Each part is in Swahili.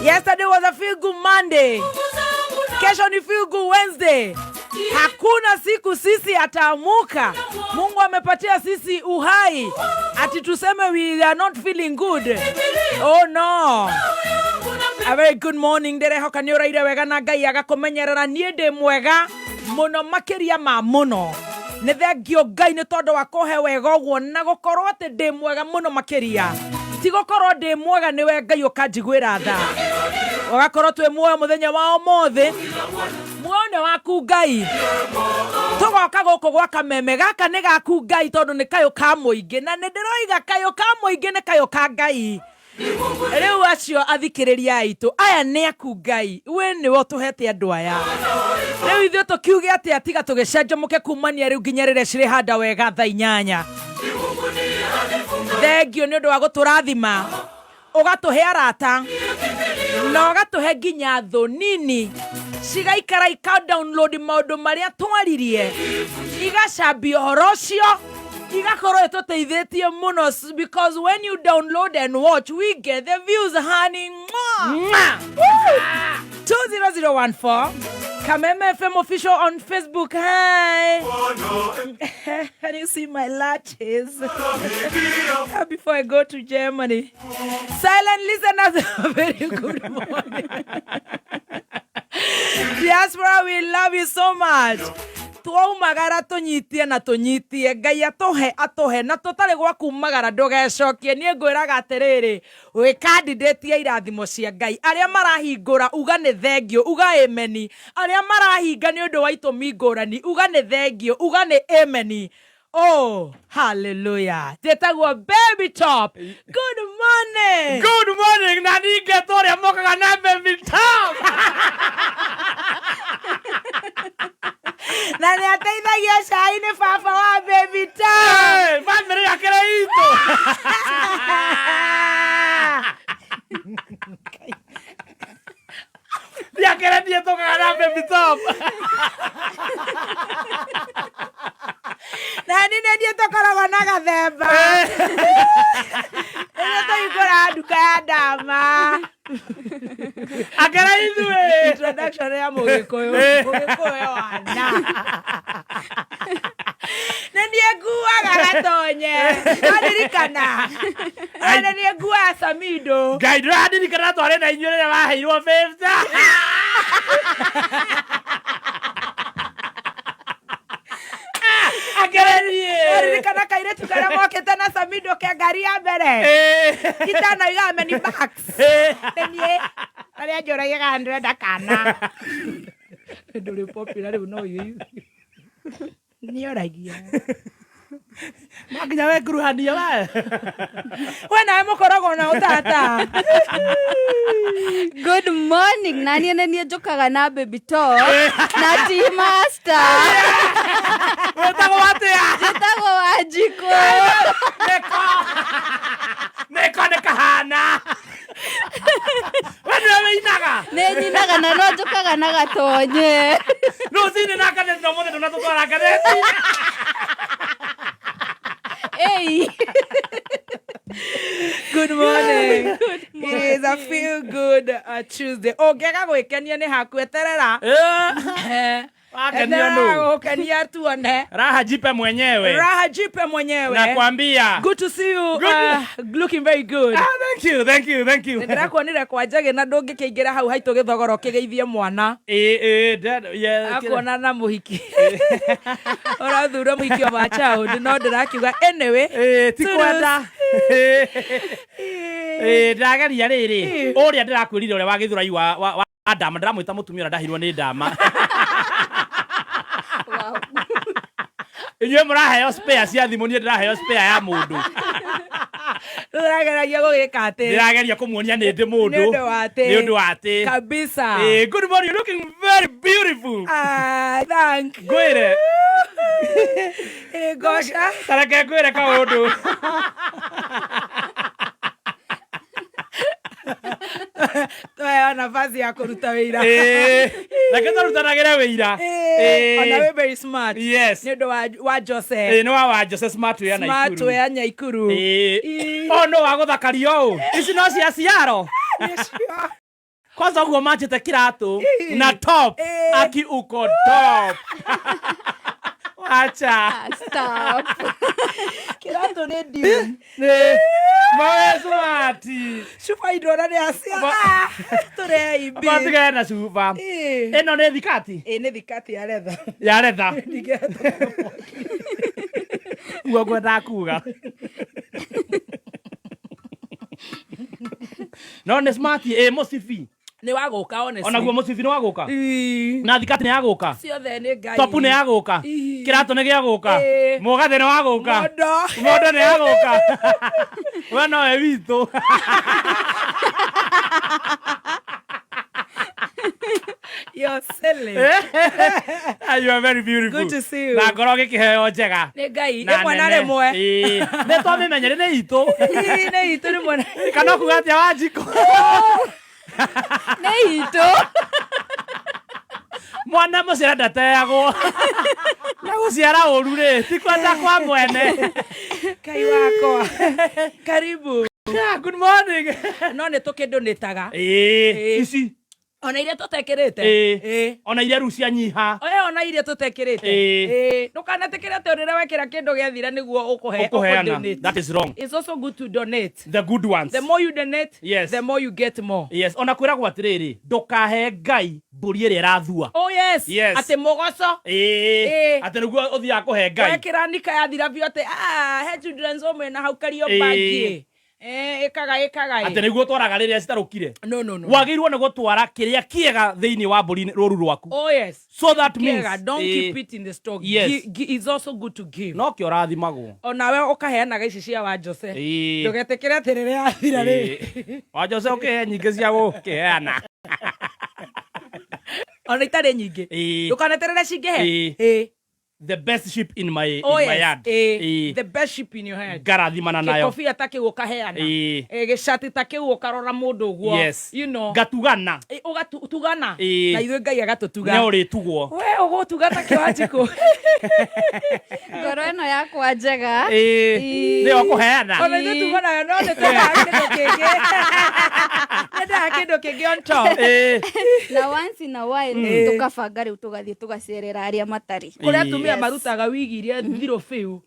Yesterday was a feel good Monday. Kesho ni feel good Wednesday. Hakuna siku sisi ataamuka Mungu amepatia sisi uhai ati tuseme we are not feeling good. Oh no. A very good morning. Dere hoka ni uraire wega na Ngai agakumenyerera nie ndi mwega muno makiria ma muno. Nĩ thengio Ngai nĩ tondũ wa kũhe wega ũguo na gũkorwo atĩ ndĩ mwega mũno makĩria. Ti gũkorwo ndĩ mwega nĩwe Ngai ũkanjiguĩra tha. Ũgakorwo twĩ muoyo mũthenya wa ũmũthĩ. Muoyo waku Ngai. Tũgoka gũkũ gwa kameme gaka nĩ gaku Ngai tondũ nĩ kayũ ka mũingĩ na nĩ ndĩroiga kayũ ka mũingĩ nĩ kayũ ka Ngai. Rĩu acio athikĩrĩria aitũ aya nĩ aku Ngai we nĩwe ũtũhete andũ aya. Rĩu ithuĩ tũkiuge atĩ atiga tũgĩcenjamũke kumania rĩu nginya rĩrĩa cirĩ handa wega thaa 8. Thengio nĩ ũndũ wa gũtũrathima ũgatũhe arata na ũgatũhe nginya thũ nini cigaikara ika-download maũndũ marĩa twaririe igacambia ũhoro ũcio igakorwo ĩtũteithĩtie mũno because when you download and watch we get the views honey. 20014 Kameme FM official on Facebook. Hi. Can you see my latches? Before I go to Germany. Silent listeners, very good morning. Diaspora, we love you so much. Tuaumagara tunyitie na tunyitie Ngai atohe na tutari gwa kumagara ndogecokie nie ngwiraga atiriri we candidate ya irathimo cia Ngai aria marahingura uga ne thengio uga emeni aria marahinga ni undu wa itumi ngurani uga ne thengio uga ne emeni. Oh, hallelujah. Tetagwa baby top. Good morning. Good morning. Na ninge toria mokaga na baby top. Na nĩ ateithagia cai nĩ baba wa baby top. Hey, family ya Kiraito. Ya Kiraito tokaga na baby top. Na nĩ ndiye tokoragwo na Gathemba. Ĩno tũhingũra nduka ya ndama. Akera ithuĩ. Introduction ya Mũgĩkũyũ wana. Na ndiye nguaga gatonye. Ndirikana. Na ndiye nguaga Samido. Ngai ndĩradirikana twarĩ na inyuĩ rĩrĩa waheirwo 50. Ndirikana kairetu karĩa mokĩte na Samido ke ngari ya mbere. Itana igame ni backs. Niĩ arĩa njũragia ndĩrenda kana. Ndũrĩ popular rĩu no iyu. Nĩ oragia. Maginya we kuruhania we. We nawe mũkoragwo na ũtata. Good morning. Nani nani njokaga na baby top na tea master. Wetagwo atĩa? Wetagwo Wanjikũ. Neko nĩ kahana. We nĩwe wĩinaga? Nĩ nyinaga na no njokaga na gatonye. Rũcinĩ na ngathĩti ũmũthĩ ndũnatũtwara ngathĩti. Hey. Good morning. It is a feel good Tuesday. Oh, ngega gwĩkenia nĩ hakueterera. Wakenia nũ? Ukenia tuone. Raha jipe mwenyewe. Raha jipe mwenyewe. Nakwambia. Good to see you. Looking very good. Thank you. Ndĩrakuonire kwa njage na ndũngĩkĩingĩra hau haitũ gĩthogoro kĩgeithie mwana. Akuona na mũhiki. Ũrathura mũhiki wa child no ndĩrakiuga anyway. Ti kwenda. Ndageria rĩrĩ. Ũrĩa ndĩrakwĩrire ũrĩa wa gĩthũrai wa Adam ndĩramwĩta mũtumia ũrĩa ndahirwo nĩ ndama. Inyuĩ mũraheo spare cia thimũ niĩ ndĩraheo spare ya mũndũ. Ndĩrageria gũgĩka atĩ. Ndĩrageria kũmuonia nĩ ndĩ mũndũ. Nĩ ũndũ wa atĩ. Kabisa. Good morning, looking very beautiful. Thank you. Ngwĩre. Gosha. Tareke ngwĩre kaũndũ. Tuwe nafasi ya kuruta wĩra. Lakini tarutanagĩra wĩra. Ona we very smart. Yes. Nĩ ũndũ wa Jose. Nĩ wa Jose smart ya Naikuru. Smart ya Naikuru. Oh no wa gũthakario. Ici no cia ciaro. Kwanza ugo manjete kiratu na top aki uko top. Acha. Stop. Kiratu ni dune. Mawe smati. Shufa idona ni asia. Tore ibi. Abatiga na shufa. Eno ne thikati. Ne thikati ya letha. Ya letha. Ugo gwenda kuga. No ne smati mosifi. Ni wagoka honestly. Ona guo musibi ni wagoka. Na thikati ni yagoka. Ciothe ni ngai. Topu ni yagoka. Kirato ni gyagoka. Mugathe ni wagoka. Modo ni yagoka. We no we witu. You're silly. You are very beautiful. Good to see you. Na ngoro gikiheo njega. Ni ngai. Ni mwana remwe. Ne to mimenyere ni itu. Ni itu ni mwana. Kana kugatia wajiko. Nĩ itũ. Mwana mũciara ndateagwo. Na gũciara ũru rĩ, ti kwenda kwa mwene. Kai wakwa. Karibu. Good morning. No nĩ tũkĩndũnĩtaga. Ici. Ona iria tũtekĩrĩte. Ona iria rĩu cianyiha. Ona iria tũtekĩrĩte. Ndũkanatekĩre atĩ rĩrĩa wekĩra kĩndũ gĩathira nĩguo ũkũheana. That is wrong. It's also good to donate. The good ones. The more you donate, yes, the more you get more. Yes. Ona kwĩragwo atĩrĩrĩ, ndũkahe Ngai mbũri ĩrĩa ĩrathua. Oh yes. Yes. Atĩ mũgoco. Atĩ nĩguo ũthiaga kũhe Ngai. Wekĩra nika yathira biũ atĩ he children's home na hau Kariobangi. Ekaga. Atĩ nĩguo twaraga rĩrĩa citarũkire. No. Wagĩrĩirwo nĩ gũtwara kĩrĩa kĩega thĩinĩ wa mbũri rũru rwaku. Oh yes. So that means don't keep it in the stock. Yes. It's also good to give. No kĩo rathimagwo. Ona we ũkaheanaga ici cia wa Jose. Ndũgetekere atĩ rĩrĩa yathira rĩ. Wa Jose ũkĩhe nyingĩ cia gũkĩheana. Ona itarĩ nyingĩ. Ndũkaneterere cingĩhe. The best sheep in my yard. The best sheep in your head. Ngarathimana nayo. Kĩkobia ta kĩu ũkaheana. Gĩcati ta kĩu ũkarora mũndũ ũguo. Yes. You know. Gatugana. Ũgatugana. Na ithuĩ Ngai agatũtuga. Nĩ ũrĩtugwo. We ũgũtuga ta kĩwanjikũ. Ngoro ĩno yakwa njega. Nĩyo kũheana. Ona ithuĩ tuganaga no nĩ twendaga kĩndũ kĩngĩ. Nĩndaga kĩndũ kĩngĩ on top. Na once in a while tũkabanga rĩu tũgathiĩ tũgacerera arĩa matarĩ. Kũrĩa atumia marutaga wigi iria thirũ biũ.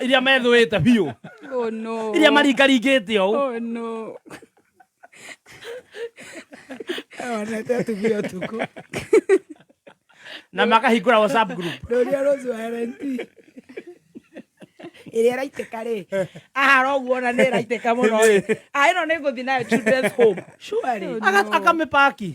Iria methũĩte biũ. Oh no. Iria maringaringĩte ũũ. Oh no. Onete atumia ũtukũ. Na makahingũra WhatsApp group. Ndũria Rose wa RNT. Ĩrĩa ĩraitĩka rĩ. Ahara ũguo ona nĩ ĩraitĩka mũno rĩ. Ĩno nĩ ngũthiĩ nayo children's home. Surely. Akamĩpaki.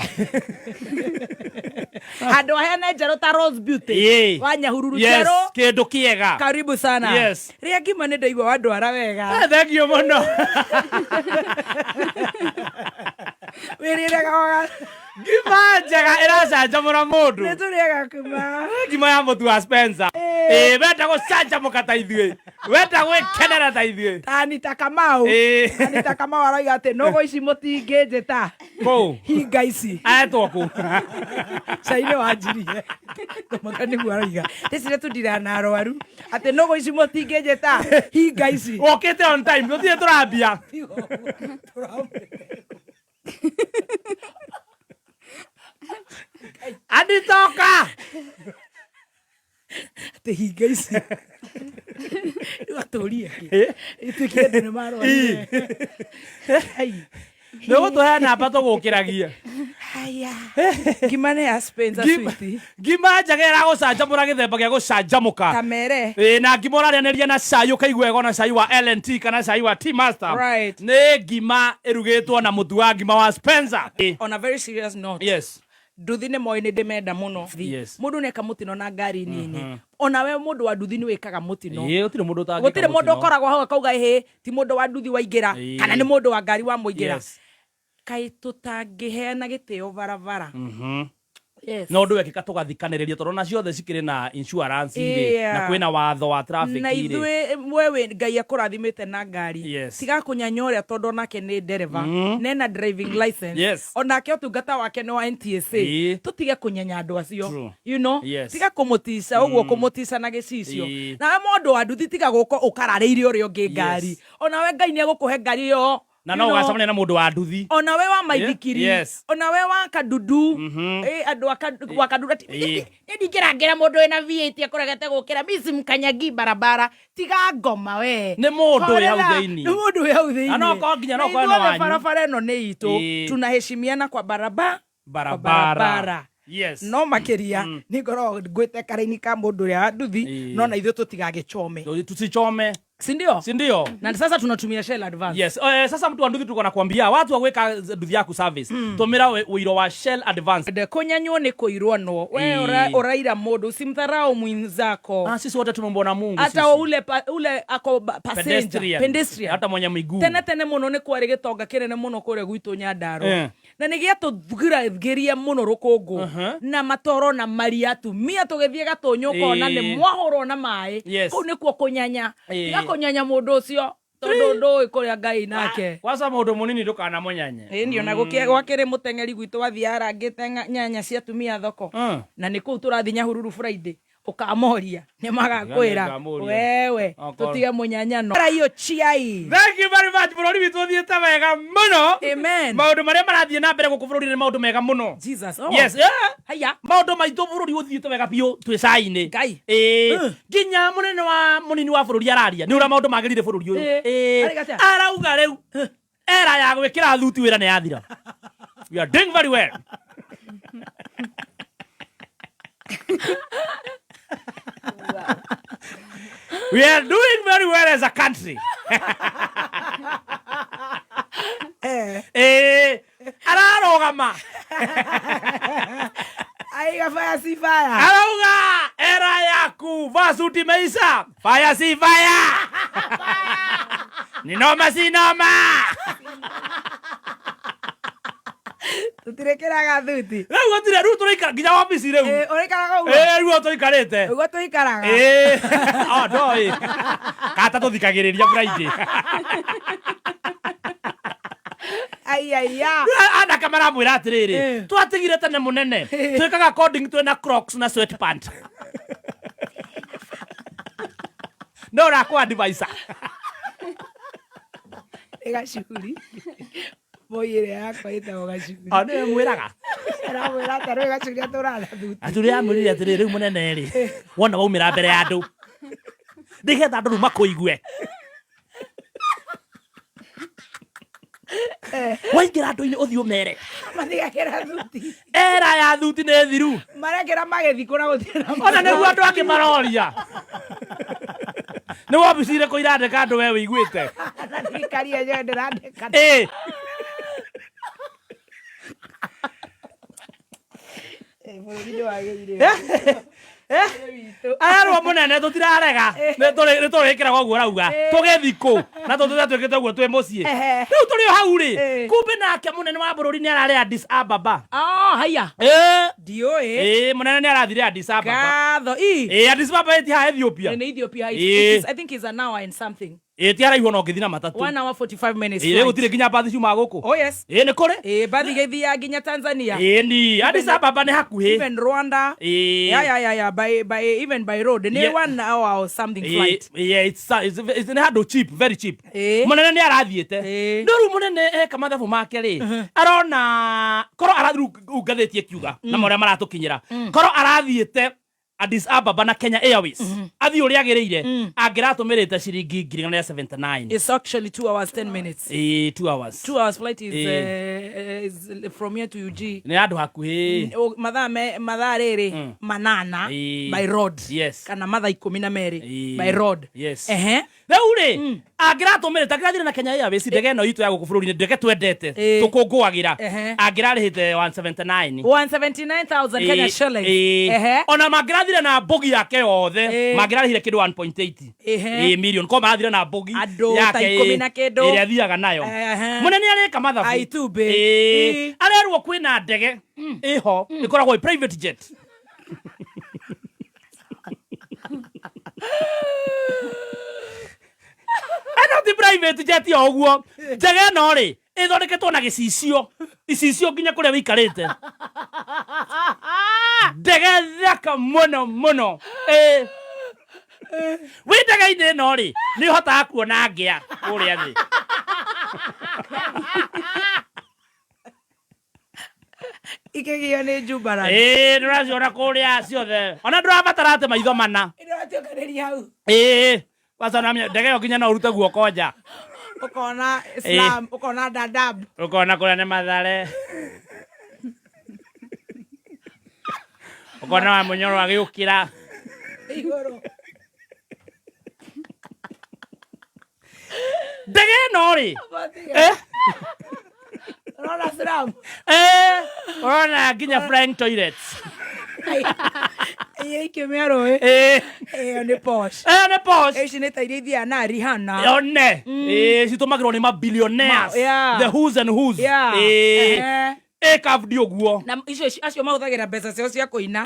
Handũ aheane njerũ ta Rose Beauty. Wa Nyahururu njerũ. Kĩndũ kĩega. Karibu sana. Yes. Rĩa ngima nĩ ndaigua wandwara wega. Thengiũ mũno. Wĩrĩrega waga. Ngima njega ĩracanjamũra mũndũ. Nĩ tũrĩaga kuma. Ngima ya mũtu wa Spencer. Wenda gũcanjamũka ta ithuĩ. Wenda gwĩkenera ta ithuĩ. Anita Kamau. Anita Kamau aroiga atĩ nogo ici mũtingĩnjĩta. Kũu. Hinga ici. Aetwo kũ. Cainĩ wanjirie. Mũka nĩguo aroiga. Ndĩcire tũndira na arwaru. Atĩ nogo ici mũtingĩnjĩta. Hinga ici. Ũkĩte on time. Tũthiĩ tũrambia. Aditoka. Te hinga ici. Atũria kĩ. Ituĩkire andũ nĩ marwarire. Nĩ gũtũheana namba tũgũkĩragia. Haya. Ngima nĩ ya Spencer sweetie. Ngima njega ĩragũcanjamũra gĩthemba gĩa gũcanjamũka. Kamere. Na ngima ũrarĩanĩria na cai ũkaigua wega na cai wa LNT kana cai wa Tea Master. Right. Nĩ ngima ĩrugĩtwo na mũtu wa ngima wa Spencer. On a very serious note. Yes. Nduthi nĩ moĩ nĩ ndĩmenda mũno. Yes. Mũndũ nĩeka mũtino na ngari nini. Ona we mũndũ wa nduthi nĩ wĩkaga mũtino. Gũtirĩ mũndũ ũtangĩka. Gũtirĩ mũndũ ũkoragwo hau akauga ti mũndũ wa nduthi waingĩra kana nĩ mũndũ wa ngari wa mũingĩra. Kaĩ tũtangĩheana gĩtĩo barabara. Yes. No ndũ wekĩka tũgathikanĩrĩria tondũ na ciothe cikĩrĩ na insurance irĩ na kwĩna watho wa traffic irĩ. Na ithuĩ wewe Ngai akũrathimĩte na ngari. Yes. Tiga kũnyanya ũrĩa tondũ onake nĩ ndereva. Nena driving license. Yes. Onake ũtungata wake nĩ wa NTSA. Tũtige kũnyanya andũ acio. You know? Yes. Tiga kũmũtica ũguo kũmũtica na gĩcicio. Na we mũndũ wa nduthi tiga gũkũ ũkararĩire ũrĩa ũngĩ ngari. Ona we Ngai nĩ egũkũhe ngari ĩyo na no gacamane na mundu wa nduthi ona we wa maithikiri Yes. ona we wa kadudu andu wa kadudu ndikirangera mundu ena V8 akoregete gukira bisi mkanyagi barabara tiga ngoma we ni mundu we hau thiini ni mundu we hau thiini no ko nginya no ko no wanyu barabara eno ni itu tunaheshimiana kwa barabara Yes. No makiria ni ngoro ngwite karaini ka mundu ria nduthi no na ithu tutigagicome tusichome sindio na sasa tunatumia Shell Advance. Yes. Sasa mtu wa nduthi tuko nakwambia watu waweka nduthi yaku service tumira uiro wa Shell Advance de kunyanywo ni kuirwo no we oraira mundu simtharau mwinzako sisi wote tumembona Mungu hata sisi ule ako pedestrian hata mwenye miguu tene muno ni kwari gitonga kinene muno kure gwitu Nyandarua na nigia tuthiragiria muno rukungu na matoro na mariatu mia tugithie gatunyuko na ni mwahoro na mai ku ni kuo kunyanya kunyanya mundu ucio tondu ndui kuria Ngai nake wasa mundu munini ndukana munyanye ndio na gwakire mutengeri gwitu wathiara ngite nyanya cia tumia thoko na ni ku turathinya hururu Friday ukamoria ni magakwira wewe tutige munyanyano hiyo chiai. Thank you very much burori witu thiete wega muno amen maundu maria marathie na mbere guku burori ni maundu mega muno Jesus yes haya maundu maitu burori uthiete wega biu twi cai-ini Ngai nginya munini wa burori araria ni ura maundu magirire burori uyu arauga riu era ya gwikira thuti wira ni yathira you are doing very well we are doing very well as a country. Ararogama. Aiga fire si fire. Arauga era yaku vasuti meisa. Fire si fire. Ni noma si noma. Tutirekeraga thuti. Rau gutire Ruto ikara nginya wabici reu. Urikaraga ugo. Ruto ikarete. Ugo tuikaraga. Ndoi. Kata tuthikagiriria Friday. Aiya. Ana kamera mwira atiriri. Twatigire tene munene. Twikaga coding twena Crocs na sweatpant. No ra kwa advisor. Ega shukuri. Moyere yakwa itago gacukuri. Ne mwiraga. Era mwira taro gacukuri aturara thuti. Aturi amurire atiriri munene ri. Wona waumira mbere ya andu. Ndigetha andu makuigue. Waingira andu-ini uthi umere. Mathigakira thuti. Era ya thuti ne thiru. Marekera magethi kuna guthira. Ona niguo andu angi maroria. Ni wabicire ko irandeka andu we wiguite. Ndikaria yo ndirandeka. Arwa munene tutirarega ni turikira gwa rauga tugethiko na twikite guo twi mucii riu turi hau ri kumbe nake munene wa bururi ni arari Addis Ababa haya dio munene ni arathire Addis Ababa gatho Addis Ababa eti ha Ethiopia in Ethiopia I think is an hour and something tiara iho no ngithina matatu 1 hour 45 minutes rĩu gutire nginya bathi ciuma guku oh yes ni kuri bathi gethia nginya Tanzania ni Addis Ababa ni hakuhi even Rwanda yeah by even by road ni 1 hour or something flight it's hard cheap very cheap munene ni arathiete ndoru munene kamathabu make ri arona koro arathiru ngathetie kiuga na moria maratukinyira koro arathiete Addis Ababa na Kenya Airways athi uri agirire angiratumirite ciringi 79. It's actually 2 hours 10 minutes 2 hours 2 hours flight is from here to UG ni andu hakuhi mathaa riri manana by road yes kana mathaa 12 by road yes rĩu rĩ angĩratũmĩrĩte angĩrathire na Kenya Airways ndege ĩno itũ ya gũkũ bũrũri-inĩ ndege twendete tũkũngũagĩra angĩrarĩhĩte 179,000 Kenya shillings ona mangĩrathire na bogi yake yothe mangĩrarĩhire kĩndũ 1.8 million ko marathire na bogi yake ĩrĩa athiaga nayo mũnene arĩka mathabu arerwo kwĩna ndege ĩho ĩkoragwo private jet the private jet ya oguo ndege no ri ithondeketwo na gicicio icicio nginya kuria wikarite ndege thaka muno wi ndege-inĩ no ri ni hotaga kuona Ngia kuria thi Ikegio nĩ njumbarani. Ndũraciona kũrĩa ciothe. Ona ndũrabatara atĩ maitho mana. Ndĩratũkanĩria hau. Wacona ndege ĩyo nginya no ũrute guoko nja. Ũkona Islam, ũkona Dadaab. Ũkona kũrĩa nĩ Mathare. Ũkona wa Mũnyoro agĩũkĩra. Igũrũ. Ndege ĩno rĩ. Ũrona Islam. Ũrona nginya flying toilets. Ikĩmĩa rũĩ. Ĩyo nĩ posh. Nĩ posh. Ici nĩ ta iria ithiaga na Rihanna. One. Citũmagĩrwo nĩ mabillionaires. The who's and who's. Kabudi ũguo. Na acio mahũthagĩra mbeca ciao cia kũina.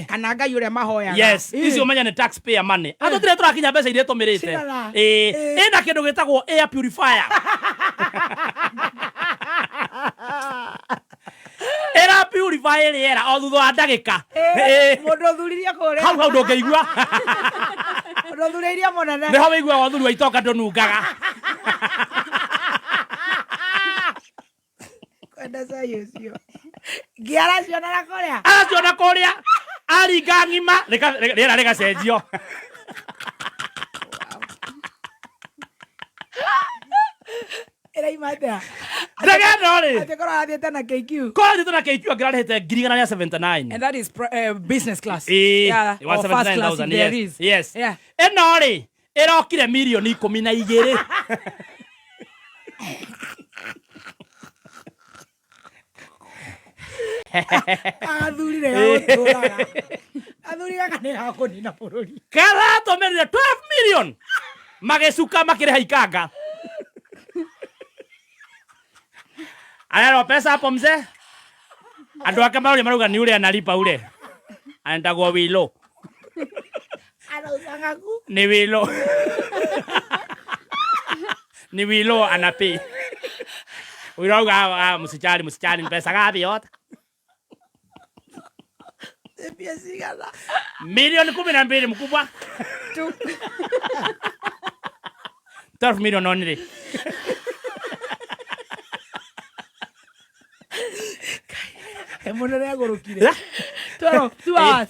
Kana Ngai ũrĩa mahoyaga. Yes. Icio menya nĩ taxpayer money. Atũtire tũrakinya mbeca iria tũmĩrĩte. Ĩna kĩndũ gĩtagwo air purifier. Era purify rĩera o thutha wa ndagĩka. Mũndũ ũthuririe kũrĩa. Hau ndũngĩigua. Mũndũ ũthuririe mũnene. Nĩho wĩiguaga ũthuri wa itoka ndũnungaga. Kwenda sayocio. Ngia araciona kũrĩa. Araciona kũrĩa. Aringa ng'ima rĩera rĩgacenjio. Ĩraimata. Ndege ĩno rĩ. Atekora athiĩte na KQ. Korwo athiĩte na KQ angĩrarĩhĩte 179. And that is business class. Yeah, or first class if there is. Yes. Yeah. Ĩno rĩ ĩrokire milioni 12. Athurire gũtũraga. Athuri gaka nĩ hakũnina bũrũri. Karatũmĩrire 12 million. Magĩcuka makĩrĩha ikanga. Anaenda pesa hapo mzee. Andũ ake marauga ni ule analipa ule. Anaendagwo wilo. Anausangaku. Ni wilo. Ni wilo anapi. Urauga msichali pesa gapi yote? Pia sigala. Milioni 12 mkubwa. 12 million only. Munene agurukire. 2 hours.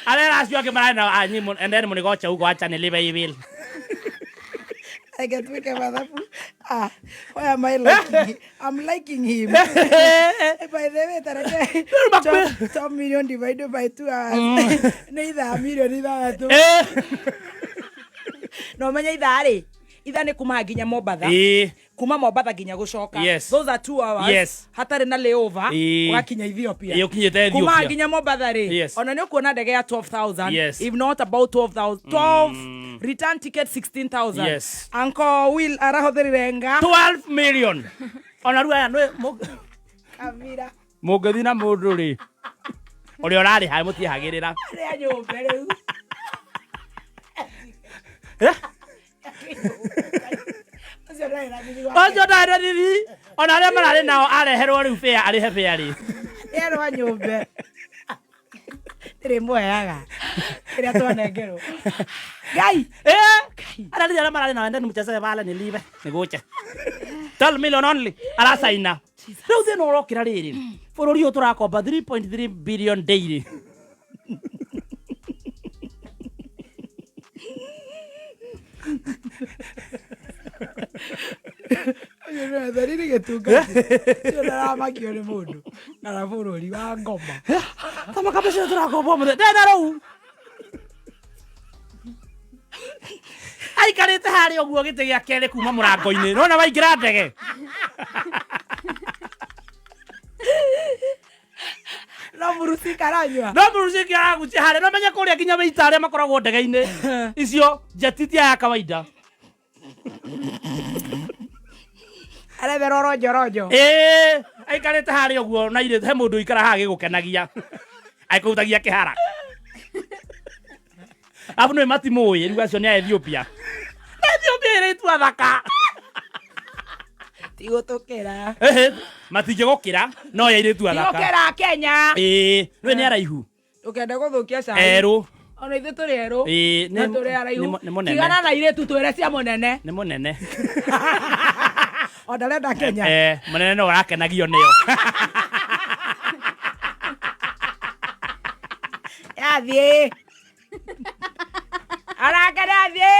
Arera acio ake marana anyi endeni munigocha huko acha nilipe ibil. I get to make mathabu. Why am I liking him? I'm liking him. By the way, 12 million divided by 2 hours. Neither a million, neither 2. No, manya idari. Itha nĩ kuma nginya Mombasa. Kuma Mombasa nginya gũcoka. Those are 2 hours. Hatarĩ na layover. Ũgakinya Ethiopia. Kuma nginya Mombasa rĩ. Ona nĩ ũkuona ndege ya 12,000. If not about 12,000. 12 return ticket 16,000. Uncle Will arahũthĩrire nga 12 million. Ona rua nĩ Kamira. Mũngĩthi na mũndũ rĩ. Ũrĩa ũrarĩha mũtiehagĩrĩra. Arĩa nyũmba rĩu. Ocio ndaire thithi. Ona arĩa mararĩ nao areherwo rĩu fare arĩhe fare rĩ. Erwa nyũmba. Ĩrĩ mweaga. Ĩrĩa twanengerwo. Ngai. Arĩa mararĩ nao endeni mcheze pale nilipe. Niguche. 12 million only. Arasaina. Rĩu thĩna ũrokĩra rĩrĩ. Bũrũri ũyũ tũrakomba 3.3 billion daily. Ndariri gĩtunga. Ndarara makio nĩ mũndũ. Na bũrũri wa ngoma. Tama kabisa tũrakomba mũthenya. Ndena rĩu. Aikarĩte harĩa ũguo gĩtĩ gĩa kerĩ kuma mũrango-inĩ. Nona waingĩra ndege. No murusi karanywa. No murusi karagucia harĩa. No menya kũrĩa nginya wĩita arĩa makoragwo ndege-inĩ. Icio jeti ya kawaida. Arevero rojo. Aikarĩte harĩa ũguo na irĩ he mũndũ ikara haha gĩgũkenagia. Aikũtagia kĩhara. Abu nĩ matimũĩ rĩu acio nĩ a Ethiopia. Ethiopia ĩrĩ itua thaka. Tigũtũkĩra. Matingĩgũkĩra no ya irĩ itua thaka. Tigũkĩra Kenya. Nĩ nĩ araihu. Ũkenda gũthũkia cai. Erũ. Ona ithuĩ tũrĩ erũ. Na tũrĩ araihu. Nĩ mũnene. Tigana na irĩtu twĩre cia mũnene. Nĩ mũnene. Ona renda Kenya. Mũnene no ũrakenagio nĩyo. Athiĩ. Arake ndathiĩ.